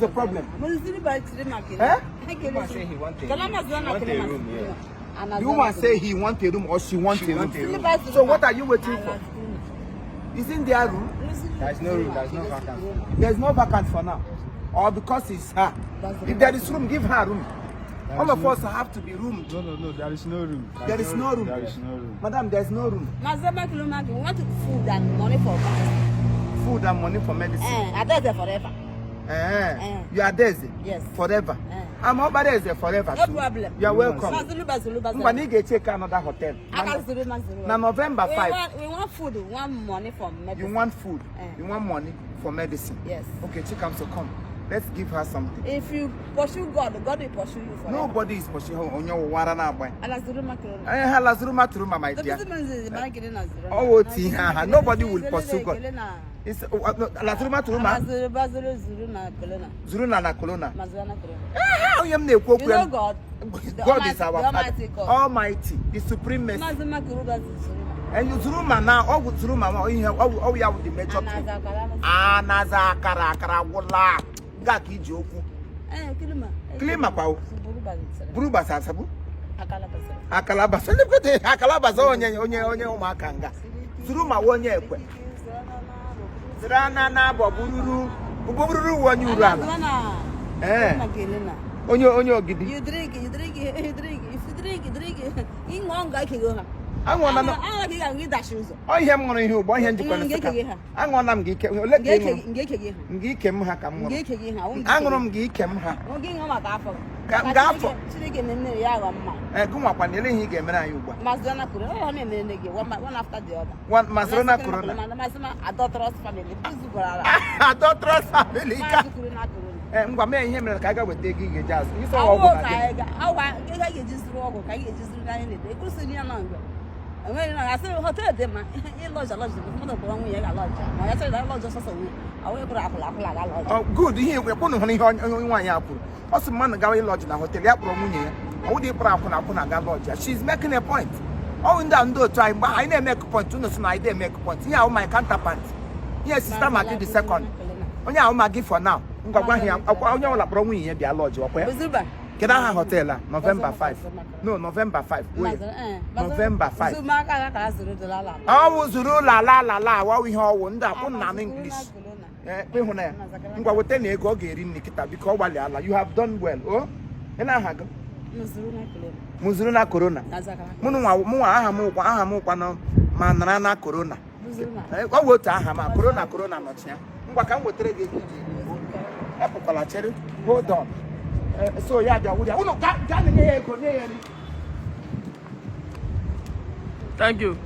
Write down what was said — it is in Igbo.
the problem? Eh? The woman say he want a room or she want a room. So what are you waiting for? Isn't there room? There's no room. There's no vacancy. There's no vacant for now. Or because it's her. If there is room, give her room. All of us have to be roomed. No. There is no room. There is no room. There is no room. Madam, there's no room. We want food and money for medicine. Food and money for medicine. I there forever. You are there? Yes. Forever. I'm over there forever. No problem. You are welcome. We need to check another hotel. Now November 5. We want food. We want money for medicine. You want food. You want money for medicine. Yes. Okay, Chikam, so come. Let's give her something. If you pursue God, God will pursue you forever. Nobody is pursuing her on your water now. My dear. Oh, nobody will pursue God. It's Lazuruma Turuma. Zuruna na Colonna. You know God. God is our Father. Almighty, the supreme mercy. And you Zuruma now, all with Zuruma, all we have the major. Naza Karakara. Gaki joku. Klima pao. Buruba sasabu. Akalaba. Akalaba onye umakanga. Zuruma wonye ekwe. Zrana na bobururu. Bobururu wonye urana. Onye ogidi. You drink. If you drink. In one guy can go. I want to oh, him on you, boy, and you can. I want them geek. Let geek him hack. I'm going to geek him. Gafo. Come up and he gave me Mazana Corona, one after the other. One Mazana Corona. Adulterous family. Adulterous family. And what made him like I got with taking a jazz. You saw I just roll. I just they could see longer. I said, hotel, they lodge a lodge. I said, I lodge just a week. I will put up oh, good. Here we're putting honey on one apple. Also, man, Gary lodge in a hotel. How do you put up on a lodge? She's making a point. Oh, in that do time, but I never make a point. I didn't make a point. Here, my counterpart. Yes, Sister Martin the second. Only I'll make it for now. I'm going here. I'll know what I'm here. Be a lodge. Get out hotel November 5. No, November 5. Wait. November 5. Oh, Zuru la la la la. What we all wonder. On English. Because you have done well. Oh, and I have Muzuruna Corona. Munua Manana Corona. What would I have? Corona not here. What can we trade? Hold on. So yeah, thank you.